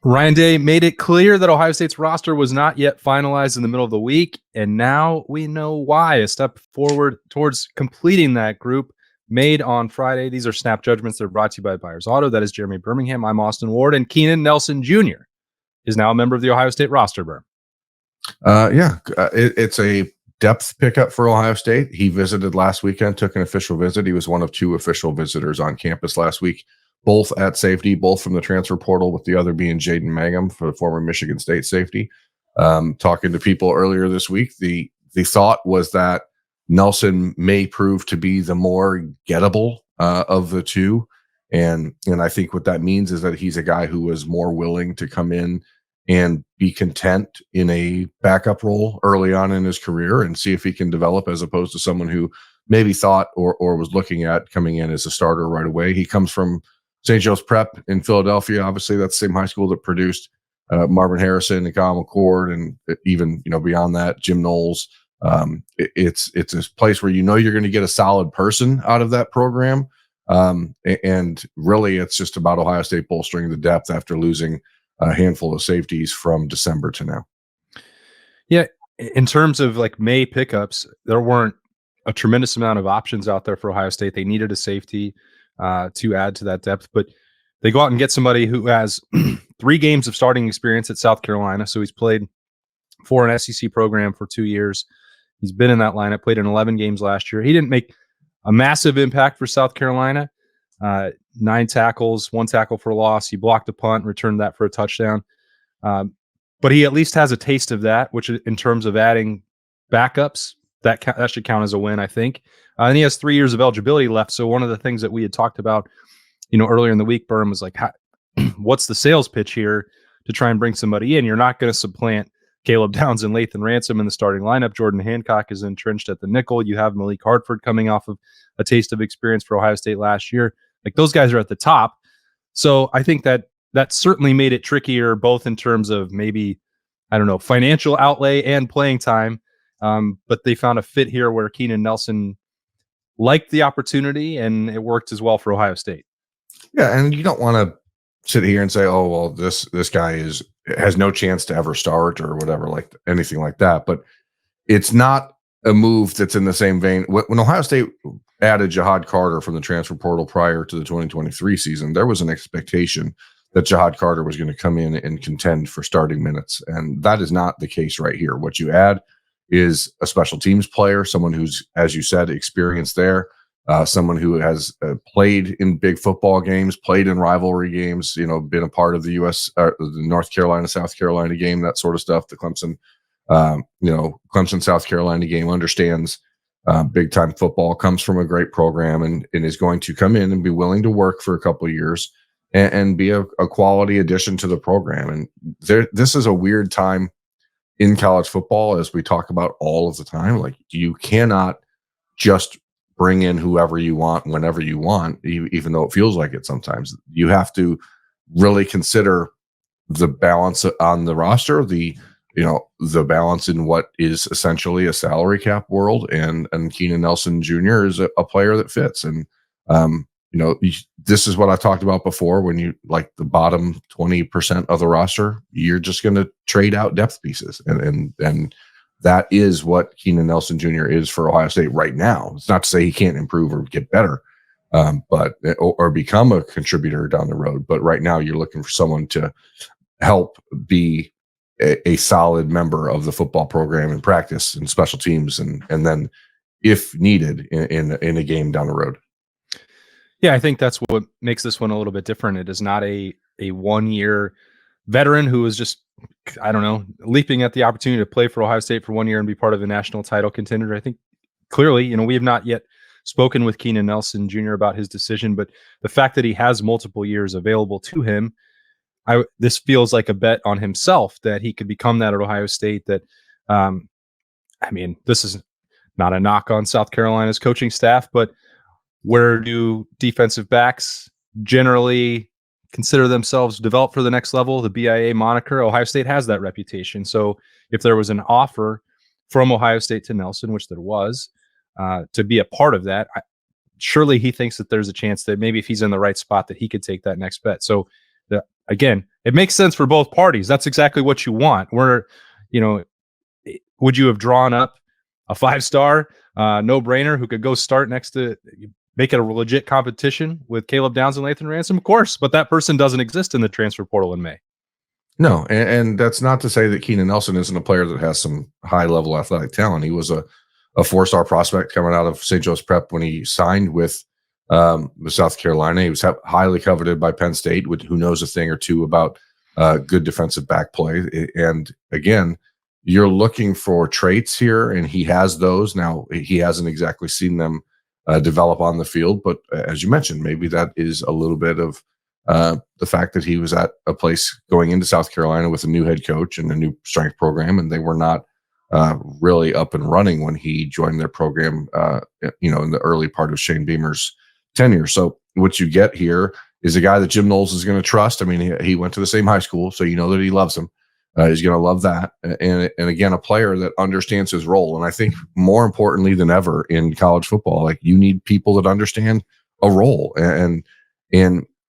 Ryan Day made it clear that Ohio State's roster was not yet finalized in the middle of the week, and now we know why. A step forward towards completing that group made on Friday. These are Snap Judgments. They're brought to you by Buyers Auto. That is Jeremy Birmingham. I'm Austin Ward, and Keenan Nelson Jr. is now a member of the Ohio State roster, Berm. It's a depth pickup for Ohio State. He visited last weekend, took an official visit. He was one of two official visitors on campus last week, both at safety, both from the transfer portal, with the other being Jaden Mangum for the former Michigan State safety. Talking to people earlier this week, the thought was that Nelson may prove to be the more gettable of the two. And I think what that means is that he's a guy who was more willing to come in and be content in a backup role early on in his career and see if he can develop, as opposed to someone who maybe thought or was looking at coming in as a starter right away. He comes from St. Joe's Prep in Philadelphia. Obviously, that's the same high school that produced Marvin Harrison and Kyle McCord, and even beyond that, Jim Knowles. It's a place where you're going to get a solid person out of that program, and really, it's just about Ohio State bolstering the depth after losing a handful of safeties from December to now. Yeah, in terms of like May pickups, there weren't a tremendous amount of options out there for Ohio State. They needed a safety to add to that depth, but they go out and get somebody who has 3 games of starting experience at South Carolina. So he's played for an SEC program for 2 years. He's been in that lineup, played in 11 games last year. He didn't make a massive impact for South Carolina. 9 tackles, 1 tackle for loss. He blocked a punt, returned that for a touchdown. But he at least has a taste of that, which in terms of adding backups, that should count as a win, I think. And he has 3 years of eligibility left. So one of the things that we had talked about, earlier in the week, Berm, was like, what's the sales pitch here to try and bring somebody in? You're not going to supplant Caleb Downs and Lathan Ransom in the starting lineup. Jordan Hancock is entrenched at the nickel. You have Malik Hartford coming off of a taste of experience for Ohio State last year. Like, those guys are at the top. So I think that certainly made it trickier, both in terms of maybe, financial outlay and playing time. But they found a fit here where Keenan Nelson liked the opportunity, and it worked as well for Ohio State. Yeah, and you don't want to sit here and say, "Oh, well, this guy has no chance to ever start," or whatever, like anything like that. But it's not a move that's in the same vein. When Ohio State added Jihad Carter from the transfer portal prior to the 2023 season, there was an expectation that Jihad Carter was going to come in and contend for starting minutes, and that is not the case right here. What you add is a special teams player, someone who's, as you said, experienced there. Someone who has played in big football games, played in rivalry games, been a part of the the North Carolina, South Carolina game, that sort of stuff. The Clemson, South Carolina game, understands big time football, comes from a great program, and is going to come in and be willing to work for a couple of years and be a quality addition to the program. And this is a weird time in college football, as we talk about all of the time. Like, you cannot just bring in whoever you want whenever you want, even though it feels like it sometimes. You have to really consider the balance on the roster, the balance in what is essentially a salary cap world, and Keenan Nelson Jr. is a player that fits. And this is what I talked about before. When you like the bottom 20% of the roster, you're just going to trade out depth pieces, and that is what Keenan Nelson Jr. is for Ohio State right now. It's not to say he can't improve or get better, or become a contributor down the road. But right now, you're looking for someone to help be a solid member of the football program in practice and special teams, and then, if needed, in a game down the road. Yeah, I think that's what makes this one a little bit different. It is not a 1-year veteran who is just, leaping at the opportunity to play for Ohio State for 1 year and be part of the national title contender. I think clearly, we have not yet spoken with Keenan Nelson Jr. about his decision, but the fact that he has multiple years available to him, this feels like a bet on himself that he could become that at Ohio State. That, this is not a knock on South Carolina's coaching staff, but where do defensive backs generally consider themselves developed for the next level? The BIA moniker, Ohio State has that reputation. So if there was an offer from Ohio State to Nelson, which there was, to be a part of that, surely he thinks that there's a chance that maybe if he's in the right spot that he could take that next bet. So again, it makes sense for both parties. That's exactly what you want. Would you have drawn up a 5-star no-brainer who could go start next to make it a legit competition with Caleb Downs and Lathan Ransom? Of course, but that person doesn't exist in the transfer portal in May. No, and that's not to say that Keenan Nelson isn't a player that has some high-level athletic talent. He was a 4-star prospect coming out of St. Joe's Prep when he signed with South Carolina. He was highly coveted by Penn State, who knows a thing or two about good defensive back play. And again, you're looking for traits here, and he has those. Now, he hasn't exactly seen them develop on the field, but as you mentioned, maybe that is a little bit of the fact that he was at a place going into South Carolina with a new head coach and a new strength program, and they were not really up and running when he joined their program, in the early part of Shane Beamer's tenure. So what you get here is a guy that Jim Knowles is going to trust. I mean, he went to the same high school, so you know that he loves him. He's going to love that. And again, a player that understands his role. And I think more importantly than ever in college football, like, you need people that understand a role. And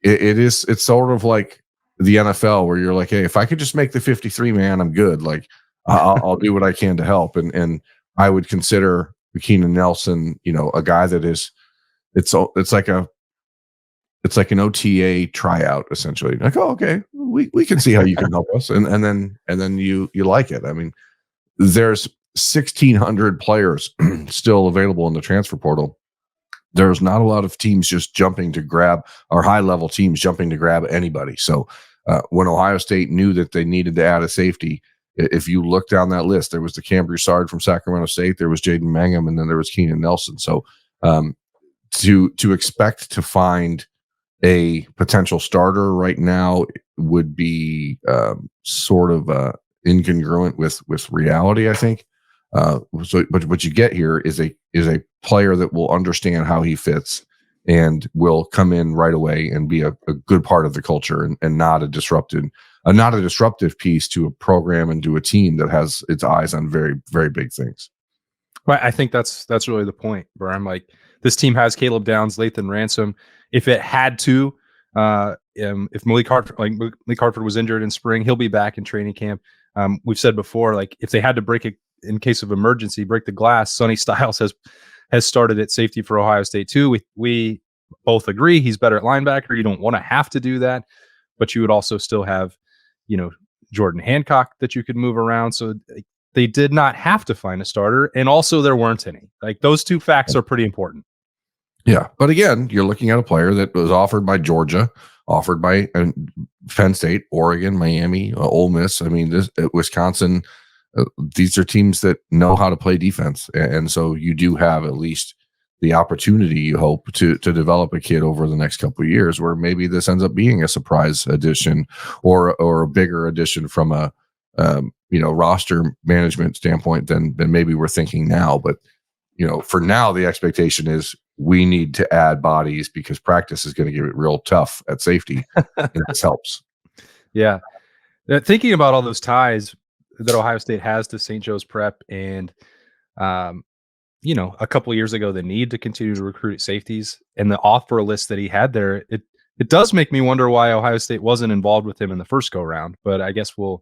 it's sort of like the NFL, where you're like, hey, if I could just make the 53 man, I'm good. Like, I'll do what I can to help. And I would consider Keenan Nelson, a guy that is, it's like an OTA tryout, essentially. Like, oh, okay, we can see how you can help us, and then you like it. I mean, there's 1,600 players still available in the transfer portal. There's not a lot of teams just jumping to grab, or high-level teams jumping to grab anybody. So when Ohio State knew that they needed to add a safety, if you look down that list, there was the Cam Broussard from Sacramento State, there was Jaden Mangum, and then there was Keenan Nelson. So to expect to find a potential starter right now would be sort of incongruent with reality, I think. But what you get here is a player that will understand how he fits and will come in right away and be a good part of the culture, and not a disruptive piece to a program and to a team that has its eyes on very, very big things. Well, I think that's really the point, where I'm like, this team has Caleb Downs, Lathan Ransom. If it had to, if Malik Hartford was injured in spring, he'll be back in training camp. We've said before, like, if they had to break it in case of emergency, break the glass, Sonny Styles has started at safety for Ohio State too. We both agree he's better at linebacker. You don't want to have to do that, but you would also still have, Jordan Hancock that you could move around. So they did not have to find a starter, and also there weren't any. Like, those two facts are pretty important. Yeah, but again, you're looking at a player that was offered by Georgia, offered by Penn State, Oregon, Miami, Ole Miss. I mean, Wisconsin. These are teams that know how to play defense, and so you do have at least the opportunity, you hope, to develop a kid over the next couple of years, where maybe this ends up being a surprise addition or a bigger addition from a roster management standpoint than maybe we're thinking now. But for now, the expectation is we need to add bodies because practice is going to get it real tough at safety, and this helps. Yeah, thinking about all those ties that Ohio State has to St. Joe's Prep, and a couple of years ago, the need to continue to recruit safeties and the offer list that he had there, it does make me wonder why Ohio State wasn't involved with him in the first go round. But I guess do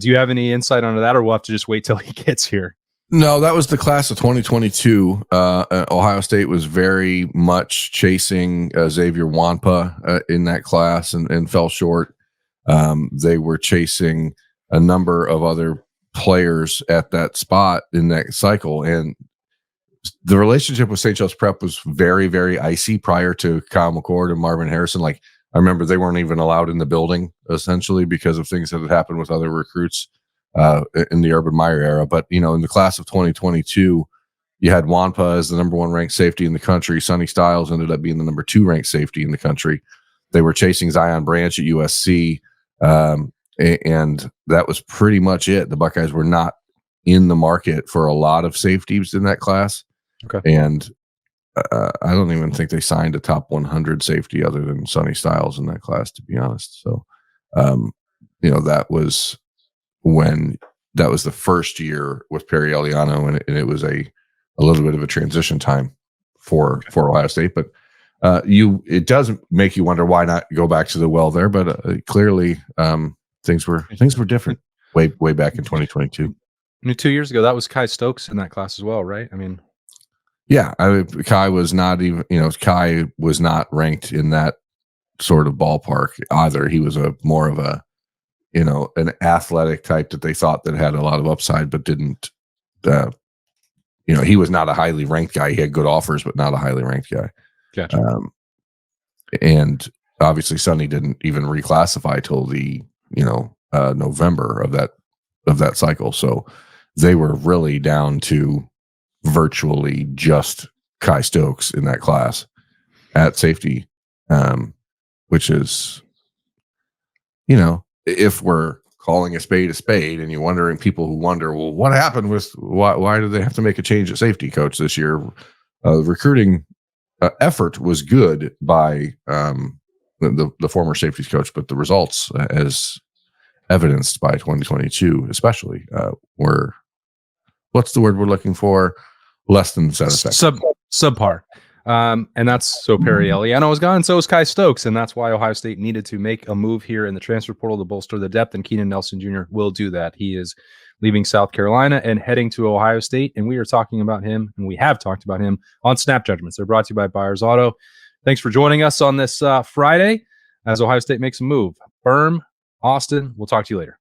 you have any insight onto that, or we'll have to just wait till he gets here? No, that was the class of 2022. Ohio State was very much chasing Xavier Wampa in that class and fell short. They were chasing a number of other players at that spot in that cycle. And the relationship with St. Joe's Prep was very, very icy prior to Kyle McCord and Marvin Harrison. Like, I remember they weren't even allowed in the building, essentially, because of things that had happened with other recruits in the Urban Meyer era. But, in the class of 2022, you had Wampa as the number 1 ranked safety in the country. Sonny Styles ended up being the number 2 ranked safety in the country. They were chasing Zion Branch at USC. And that was pretty much it. The Buckeyes were not in the market for a lot of safeties in that class. Okay. And I don't even think they signed a top 100 safety other than Sonny Styles in that class, to be honest. So, that was the first year with Perry Eliano, and it was a little bit of a transition time for Ohio State. But it does make you wonder why not go back to the well there, but clearly things were different way back in 2022. 2 years ago, that was Kai Stokes in that class as well, right? I mean, yeah, Kai was not even, Kai was not ranked in that sort of ballpark either. He was more of a, an athletic type that they thought that had a lot of upside, but didn't. He was not a highly ranked guy. He had good offers, but not a highly ranked guy. Gotcha. And obviously, Sonny didn't even reclassify till the November of that cycle. So they were really down to virtually just Kai Stokes in that class at safety, which is, if we're calling a spade and you're wondering, people who wonder, well, what happened with why did they have to make a change at safety coach this year? Recruiting effort was good by the former safeties coach, but the results, as evidenced by 2022, especially, were, what's the word we're looking for? Less than satisfactory. Subpar. And that's so Perry Eliano is gone. So is Kai Stokes. And that's why Ohio State needed to make a move here in the transfer portal to bolster the depth. And Keenan Nelson Jr. will do that. He is leaving South Carolina and heading to Ohio State. And we are talking about him, and we have talked about him on Snap Judgments. They're brought to you by Buyers Auto. Thanks for joining us on this Friday as Ohio State makes a move. Austin, we'll talk to you later.